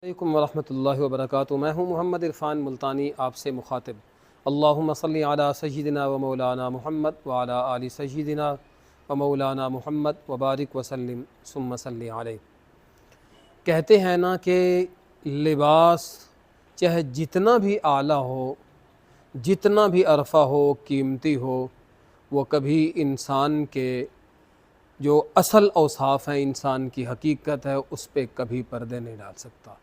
अस्सलामुअलैकुम वरहमतुल्लाहि वबरकातुहू। मैं हूँ मोहम्मद इरफ़ान मुल्तानी, आपसे मुखातिब। अल्लाहुम्मा सल्लि अला सय्यिदिना व मौलाना मुहम्मद व अला आलि सय्यिदिना व मौलाना मुहम्मद व बारिक वसल्लिम सुम्मा सल्लि अलैहि। कहते हैं ना कि लिबास चाहे जितना भी आला हो, जितना भी अरफ़ा हो, कीमती हो, वो कभी इंसान के जो असल औसाफ़ हैं, इंसान की हकीकत है, उस पर कभी पर्दे नहीं डाल सकता।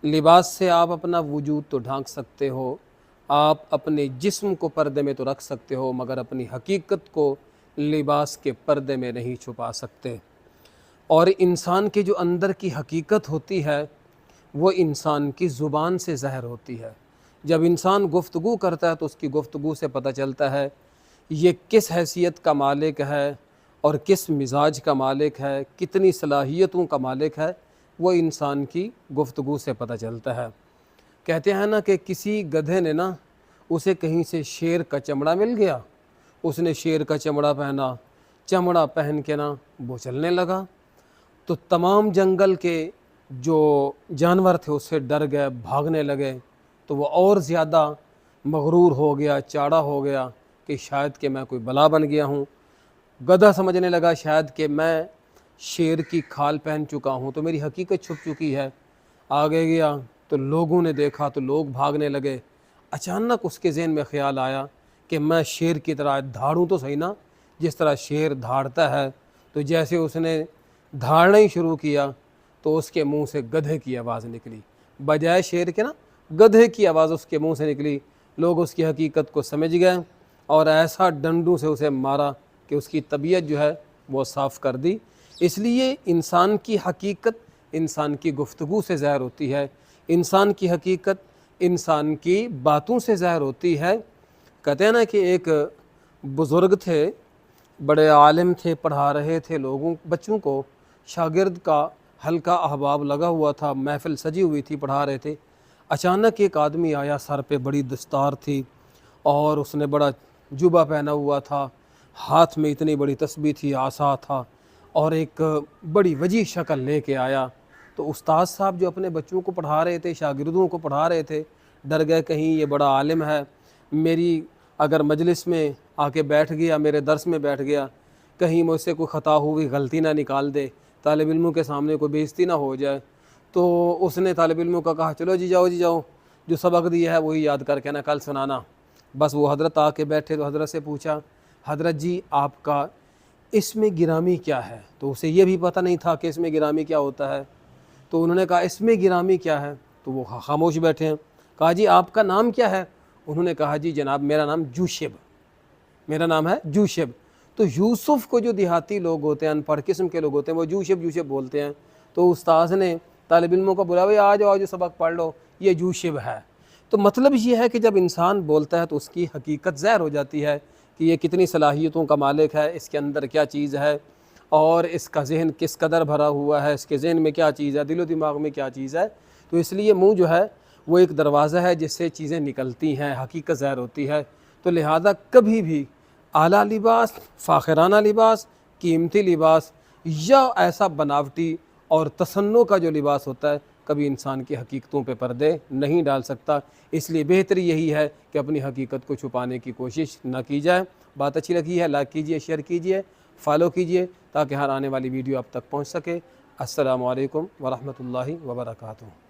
लिबास से आप अपना वजूद तो ढांक सकते हो, आप अपने जिस्म को पर्दे में तो रख सकते हो, मगर अपनी हकीकत को लिबास के पर्दे में नहीं छुपा सकते। और इंसान के जो अंदर की हकीकत होती है वो इंसान की ज़ुबान से ज़ाहिर होती है। जब इंसान गुफ्तगू करता है तो उसकी गुफ्तगू से पता चलता है ये किस हैसियत का मालिक है और किस मिजाज का मालिक है, कितनी सलाहियतों का मालिक है, वो इंसान की गुफ्तगू से पता चलता है। कहते हैं ना कि किसी गधे ने ना उसे कहीं से शेर का चमड़ा मिल गया, उसने शेर का चमड़ा पहना, चमड़ा पहन के ना वो चलने लगा, तो तमाम जंगल के जो जानवर थे उससे डर गए, भागने लगे। तो वो और ज़्यादा मगरूर हो गया, चाड़ा हो गया कि शायद कि मैं कोई बला बन गया हूँ। गधा समझने लगा शायद कि मैं शेर की खाल पहन चुका हूँ तो मेरी हकीकत छुप चुकी है। आगे गया तो लोगों ने देखा तो लोग भागने लगे। अचानक उसके ज़हन में ख़्याल आया कि मैं शेर की तरह धाड़ूँ तो सही ना, जिस तरह शेर धाड़ता है। तो जैसे उसने धाड़ना ही शुरू किया तो उसके मुंह से गधे की आवाज़ निकली, बजाय शेर के ना गधे की आवाज़ उसके मुंह से निकली। लोग उसकी हकीकत को समझ गए और ऐसा डंडों से उसे मारा कि उसकी तबीयत जो है वो साफ़ कर दी। इसलिए इंसान की हकीकत इंसान की गुफ्तगू से ज़ाहिर होती है, इंसान की हकीकत इंसान की बातों से ज़ाहिर होती है। कहते हैं ना कि एक बुज़ुर्ग थे, बड़े आलिम थे, पढ़ा रहे थे लोगों बच्चों को, शागिर्द का हल्का अहबाब लगा हुआ था, महफ़िल सजी हुई थी, पढ़ा रहे थे। अचानक एक आदमी आया, सर पे बड़ी दस्तार थी और उसने बड़ा जुबा पहना हुआ था, हाथ में इतनी बड़ी तस्बीह थी, आसा था और एक बड़ी वजी शक्ल लेके आया। तो उस्ताद साहब जो अपने बच्चों को पढ़ा रहे थे, शागिर्दों को पढ़ा रहे थे, डर गए कहीं ये बड़ा आलिम है, मेरी अगर मजलिस में आके बैठ गया, मेरे दर्स में बैठ गया, कहीं मुझसे कोई ख़ता हुई गलती ना निकाल दे, तालिब इल्मों के सामने कोई बेइज्जती ना हो जाए। तो उसने तालिब इल्मों का कहा चलो जी जाओ, जो सबक दिया है वही याद करके ना कल सुनाना। बस वो हज़रत आके बैठे तो हज़रत से पूछा, हज़रत जी आपका इसमें गिरामी क्या है? तो उसे ये भी पता नहीं था कि इसमें गिरामी क्या होता है। तो उन्होंने कहा इसमें गिरामी क्या है? तो वो खामोश बैठे हैं। कहा जी आपका नाम क्या है? उन्होंने कहा जी जनाब मेरा नाम जूशिब, मेरा नाम है जूशिब। तो यूसुफ़ को जो देहाती लोग होते हैं, अनपढ़ किस्म के लोग होते हैं, वो जूशिब बोलते हैं। तो उस्ताद ने तालिब इल्मों को बुलाया, भाई आ जाओ सबक पढ़ लो, ये जूशिब है। तो मतलब ये है कि जब इंसान बोलता है तो उसकी हकीकत ज़ाहिर हो जाती है कि ये कितनी सलाहियतों का मालिक है, इसके अंदर क्या चीज़ है और इसका जहन किस कदर भरा हुआ है, इसके जहन में क्या चीज़ है, दिलो दिमाग में क्या चीज़ है। तो इसलिए मुँह जो है वो एक दरवाज़ा है जिससे चीज़ें निकलती हैं, हकीकत ज़ाहिर होती है। तो लिहाजा कभी भी आला लिबास, फ़ाखिराना लिबास, कीमती लिबास या ऐसा बनावटी और तसन्नो का जो लिबास होता है कभी इंसान की हकीकतों पे पर्दे नहीं डाल सकता। इसलिए बेहतरी यही है कि अपनी हकीकत को छुपाने की कोशिश ना की जाए। बात अच्छी लगी है लाइक कीजिए, शेयर कीजिए, फॉलो कीजिए ताकि हर आने वाली वीडियो आप तक पहुँच सके। अस्सलामु अलैकुम वरहमतुल्लाहि वबरकातुहू।